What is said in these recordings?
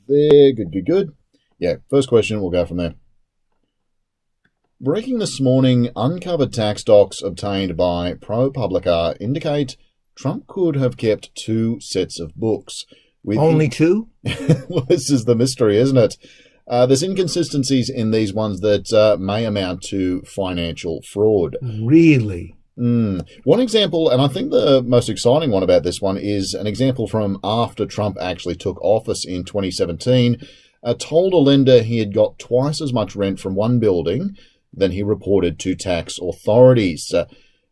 there. Good. Yeah, first question, we'll go from there. Breaking this morning, uncovered tax docs obtained by ProPublica indicate Trump could have kept two sets of books. Only two? Well, this is the mystery, isn't it? There's inconsistencies in these ones that may amount to financial fraud. Really? One example, and I think the most exciting one about this one, is an example from after Trump actually took office in 2017, told a lender he had got twice as much rent from one building than he reported to tax authorities.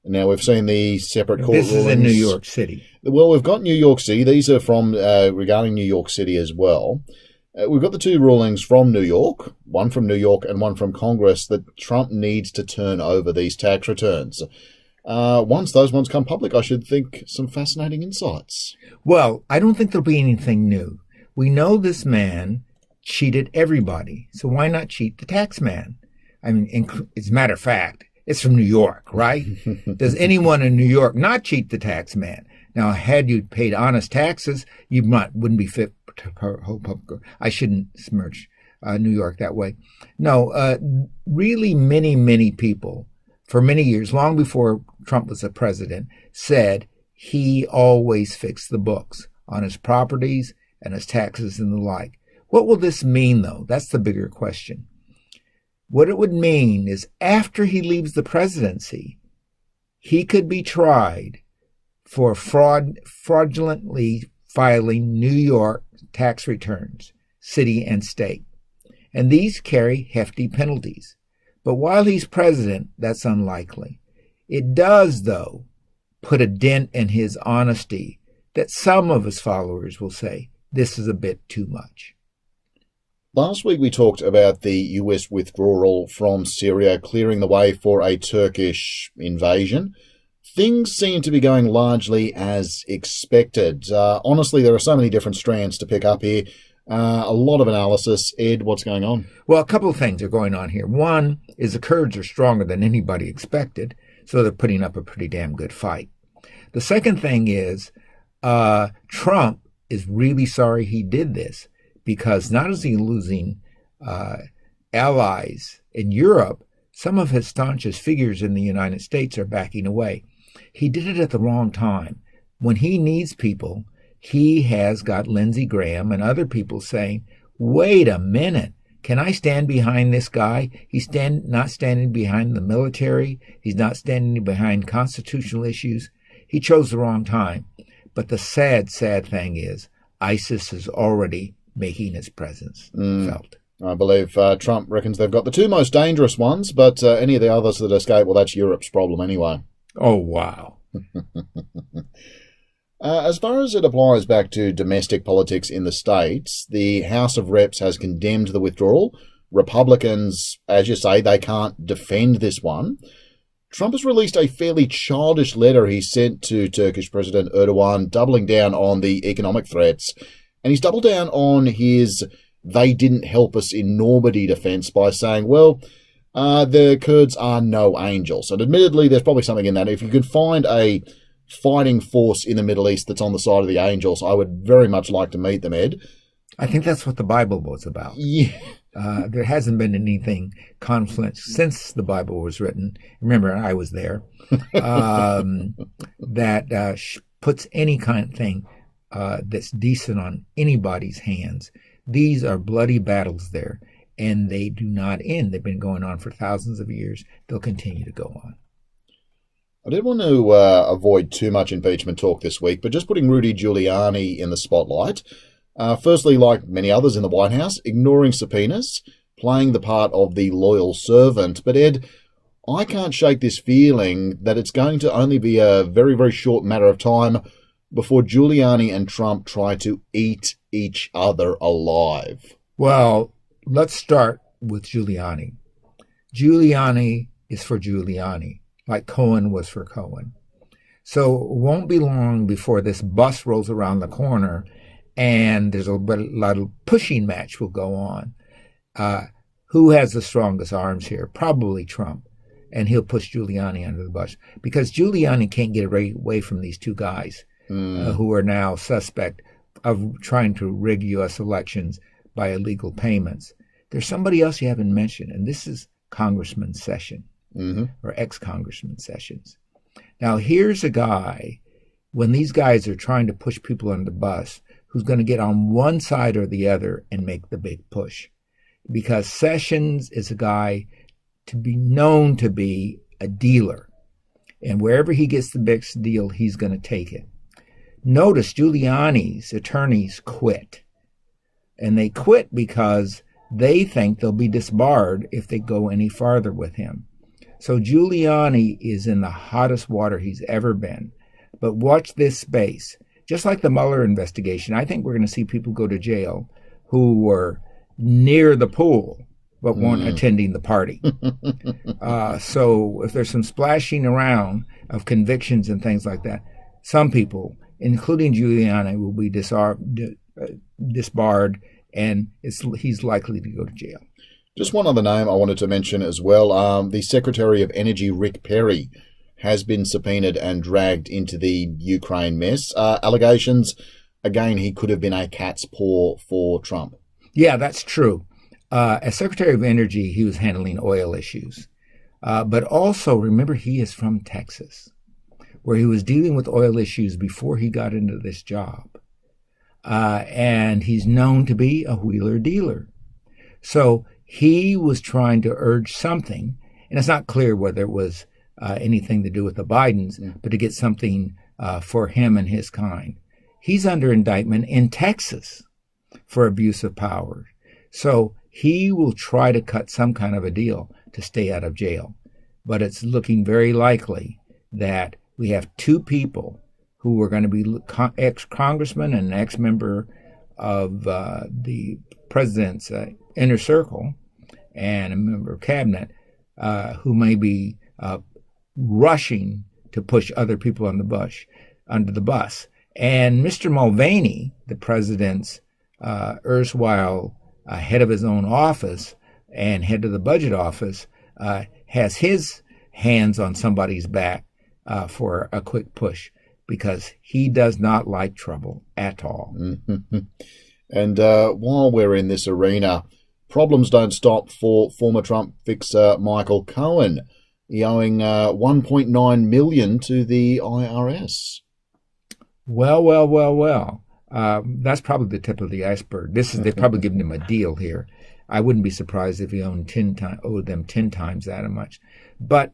Now, we've seen the separate court rulings. This is in New York City. Well, we've got New York City. These are from regarding New York City as well. We've got the two rulings from New York, one from New York and one from Congress, that Trump needs to turn over these tax returns. Once those ones come public, I should think some fascinating insights. Well, I don't think there'll be anything new. We know this man cheated everybody, so why not cheat the tax man? I mean, as a matter of fact, it's from New York, right? Does anyone in New York not cheat the tax man? Now, had you paid honest taxes, you wouldn't be fit to I shouldn't smirch New York that way. No, really many people, for many years, long before Trump was a president, said he always fixed the books on his properties and his taxes and the like. What will this mean, though? That's the bigger question. What it would mean is after he leaves the presidency, he could be tried for fraudulently filing New York tax returns, city and state. And these carry hefty penalties. But while he's president, that's unlikely. It does, though, put a dent in his honesty that some of his followers will say, this is a bit too much. Last week we talked about the US withdrawal from Syria, clearing the way for a Turkish invasion. Things seem to be going largely as expected. Honestly, there are so many different strands to pick up here. A lot of analysis. Ed, what's going on? Well, a couple of things are going on here. One is the Kurds are stronger than anybody expected, so they're putting up a pretty damn good fight. The second thing is Trump is really sorry he did this, because not only is he losing allies in Europe, some of his staunchest figures in the United States are backing away. He did it at the wrong time. When he needs people, he has got Lindsey Graham and other people saying, wait a minute, can I stand behind this guy? He's not standing behind the military. He's not standing behind constitutional issues. He chose the wrong time. But the sad thing is ISIS is already making its presence felt. I believe Trump reckons they've got the two most dangerous ones, but any of the others that escape, well, that's Europe's problem anyway. Oh, wow. As far as it applies back to domestic politics in the States, the House of Reps has condemned the withdrawal. Republicans, as you say, they can't defend this one. Trump has released a fairly childish letter he sent to Turkish President Erdogan, doubling down on the economic threats. And he's doubled down on his "they didn't help us in Normandy" defense by saying, well, the Kurds are no angels. And admittedly, there's probably something in that. If you could find a fighting force in the Middle East that's on the side of the angels, I would very much like to meet them, Ed. I think that's what the Bible was about. Yeah. There hasn't been anything conflict since the Bible was written. Remember, I was there. That puts any kind of thing that's decent on anybody's hands. These are bloody battles there, and they do not end. They've been going on for thousands of years. They'll continue to go on. I did want to avoid too much impeachment talk this week, but just putting Rudy Giuliani in the spotlight. Firstly, like many others in the White House, ignoring subpoenas, playing the part of the loyal servant. But Ed, I can't shake this feeling that it's going to only be a very, very short matter of time before Giuliani and Trump try to eat each other alive. Well, let's start with Giuliani. Giuliani is for Giuliani, like Cohen was for Cohen. So it won't be long before this bus rolls around the corner and there's a lot of pushing match will go on. Who has the strongest arms here? Probably Trump. And he'll push Giuliani under the bus because Giuliani can't get away from these two guys who are now suspect of trying to rig U.S. elections by illegal payments. There's somebody else you haven't mentioned, and this is Congressman Sessions, or ex-Congressman Sessions. Now, here's a guy, when these guys are trying to push people under the bus, who's going to get on one side or the other and make the big push. Because Sessions is a guy to be known to be a dealer. And wherever he gets the biggest deal, he's going to take it. Notice Giuliani's attorneys quit. And they quit because they think they'll be disbarred if they go any farther with him. So Giuliani is in the hottest water he's ever been. But watch this space. Just like the Mueller investigation, I think we're going to see people go to jail who were near the pool but weren't attending the party. So if there's some splashing around of convictions and things like that, some people, including Giuliani, will be disbarred, and he's likely to go to jail. Just one other name I wanted to mention as well. The Secretary of Energy, Rick Perry, has been subpoenaed and dragged into the Ukraine mess. Allegations, again, he could have been a cat's paw for Trump. Yeah, that's true. As Secretary of Energy, he was handling oil issues. But also, remember, he is from Texas, where he was dealing with oil issues before he got into this job. And he's known to be a wheeler dealer. So he was trying to urge something, and it's not clear whether it was anything to do with the Bidens, but to get something for him and his kind. He's under indictment in Texas for abuse of power. So he will try to cut some kind of a deal to stay out of jail. But it's looking very likely that we have two people who are going to be ex-congressman and an ex-member of the president's inner circle and a member of cabinet who may be rushing to push other people under the bus. And Mr. Mulvaney, the president's erstwhile head of his own office and head of the budget office, has his hands on somebody's back for a quick push because he does not like trouble at all. And while we're in this arena, problems don't stop for former Trump fixer Michael Cohen. He owing $1.9 million to the IRS. Well. That's probably the tip of the iceberg. They've probably given him a deal here. I wouldn't be surprised if he owed them 10 times that much. But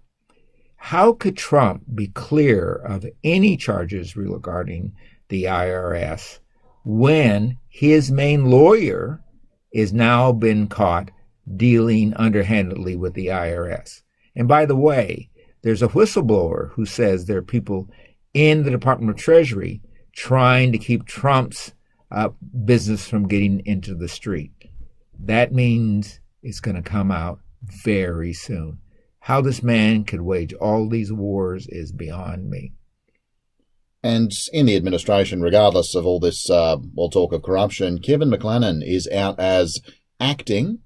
how could Trump be clear of any charges regarding the IRS when his main lawyer is now been caught dealing underhandedly with the IRS? And by the way, there's a whistleblower who says there are people in the Department of Treasury trying to keep Trump's business from getting into the street. That means it's going to come out very soon. How this man could wage all these wars is beyond me. And in the administration, regardless of all this talk of corruption, Kevin MacLennan is out as acting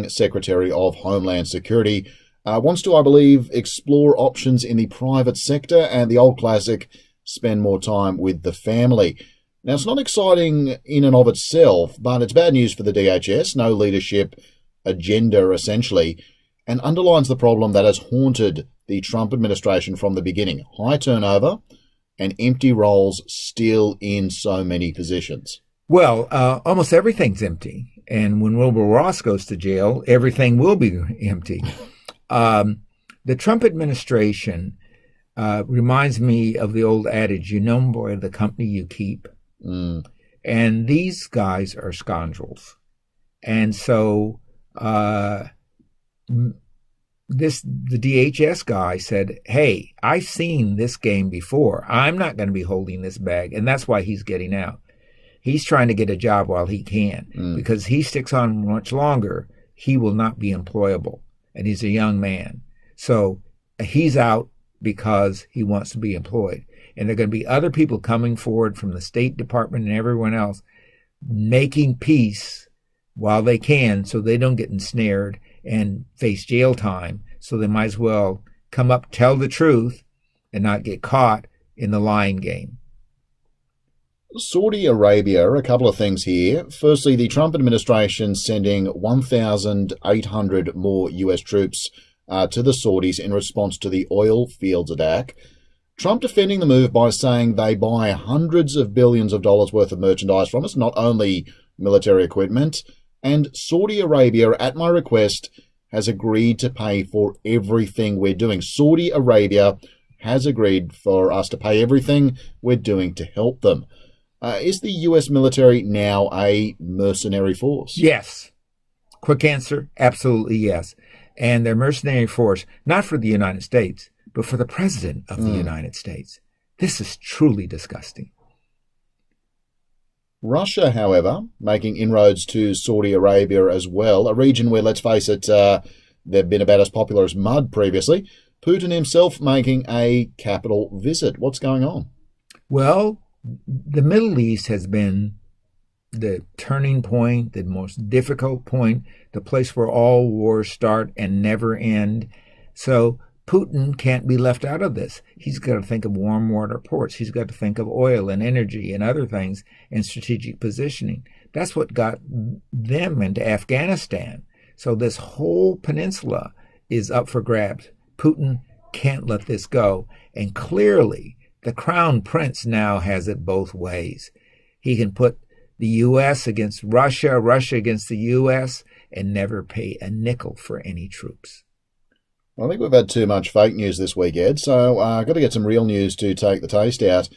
Secretary of Homeland Security. Wants to, I believe, explore options in the private sector and the old classic, spend more time with the family. Now, it's not exciting in and of itself, but it's bad news for the DHS, no leadership agenda, essentially, and underlines the problem that has haunted the Trump administration from the beginning. High turnover and empty roles still in so many positions. Well, almost everything's empty. And when Wilbur Ross goes to jail, everything will be empty. The Trump administration reminds me of the old adage, boy, the company you keep. And these guys are scoundrels. And so the DHS guy said, hey, I've seen this game before. I'm not going to be holding this bag. And that's why he's getting out. He's trying to get a job while he can, because he sticks on much longer, he will not be employable. And he's a young man. So he's out because he wants to be employed. And there are going to be other people coming forward from the State Department and everyone else making peace while they can so they don't get ensnared and face jail time. So they might as well come up, tell the truth, and not get caught in the lying game. Saudi Arabia, a couple of things here. Firstly, the Trump administration sending 1,800 more US troops to the Saudis in response to the oil fields attack. Trump defending the move by saying they buy hundreds of billions of dollars worth of merchandise from us, not only military equipment. And Saudi Arabia, at my request, has agreed to pay for everything we're doing. Saudi Arabia has agreed for us to pay everything we're doing to help them. Is the US military now a mercenary force? Yes. Quick answer, absolutely yes. And they're mercenary force, not for the United States, but for the President of the United States. This is truly disgusting. Russia, however, making inroads to Saudi Arabia as well, a region where, let's face it, they've been about as popular as mud previously. Putin himself making a capital visit. What's going on? Well, the Middle East has been the turning point, the most difficult point, the place where all wars start and never end. So Putin can't be left out of this. He's got to think of warm water ports. He's got to think of oil and energy and other things and strategic positioning. That's what got them into Afghanistan. So this whole peninsula is up for grabs. Putin can't let this go. And clearly, the crown prince now has it both ways. He can put the U.S. against Russia, Russia against the U.S., and never pay a nickel for any troops. Well, I think we've had too much fake news this week, Ed, so I've got to get some real news to take the taste out.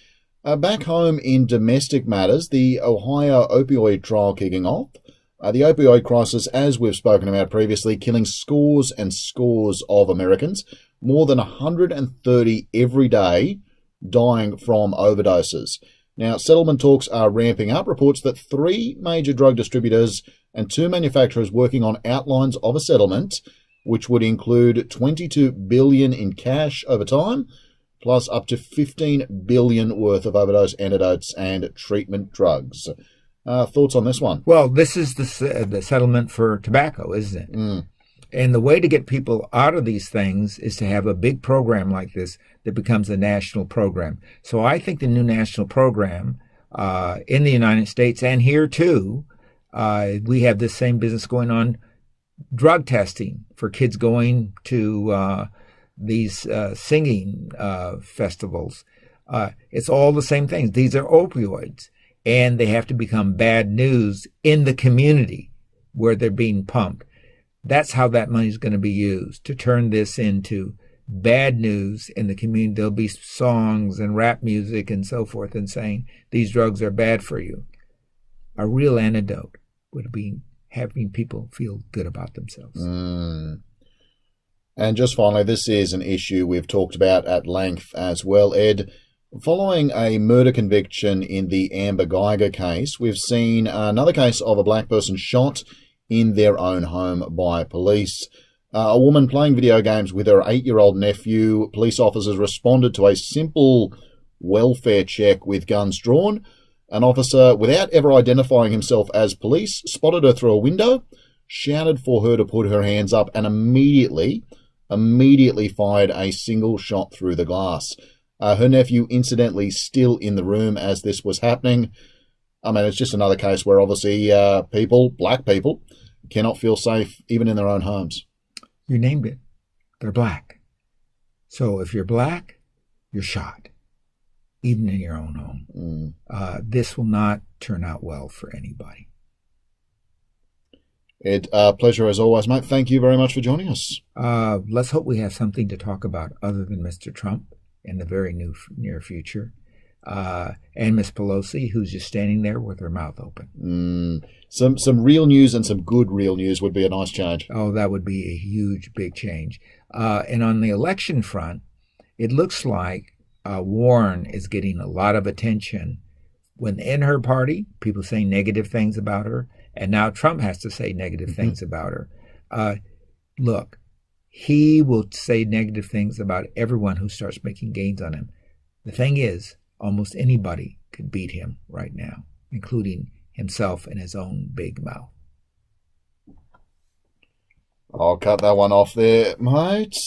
Back home in domestic matters, the Ohio opioid trial kicking off. The opioid crisis, as we've spoken about previously, killing scores and scores of Americans, more than 130 every day, dying from overdoses. Now, settlement talks are ramping up. Reports that 3 major drug distributors and 2 manufacturers working on outlines of a settlement, which would include $22 billion in cash over time, plus up to $15 billion worth of overdose antidotes and treatment drugs. Thoughts on this one? Well, this is the settlement for tobacco, isn't it? And the way to get people out of these things is to have a big program like this that becomes a national program. So I think the new national program in the United States and here too, we have this same business going on, drug testing for kids going to these singing festivals. It's all the same things. These are opioids, and they have to become bad news in the community where they're being pumped. That's how that money is going to be used, to turn this into bad news in the community. There'll be songs and rap music and so forth and saying these drugs are bad for you. A real antidote would be having people feel good about themselves. And just finally, this is an issue we've talked about at length as well, Ed. Following a murder conviction in the Amber Geiger case, we've seen another case of a black person shot in their own home by police. A woman playing video games with her 8-year-old nephew. Police officers responded to a simple welfare check with guns drawn. An officer, without ever identifying himself as police, spotted her through a window, shouted for her to put her hands up, and immediately fired a single shot through the glass. Her nephew, incidentally, still in the room as this was happening. I mean, it's just another case where obviously black people, cannot feel safe even in their own homes. You named it. They're black. So if you're black, you're shot, even in your own home. This will not turn out well for anybody. Ed, pleasure as always, mate. Thank you very much for joining us. Let's hope we have something to talk about other than Mr. Trump in the very near future. And Miss Pelosi, who's just standing there with her mouth open. Some real news and some good real news would be a nice change. Oh, that would be a huge, big change. And on the election front, it looks like Warren is getting a lot of attention. When in her party, people say negative things about her, and now Trump has to say negative things about her. Look, he will say negative things about everyone who starts making gains on him. The thing is, almost anybody could beat him right now, including himself and his own big mouth. I'll cut that one off there, mate.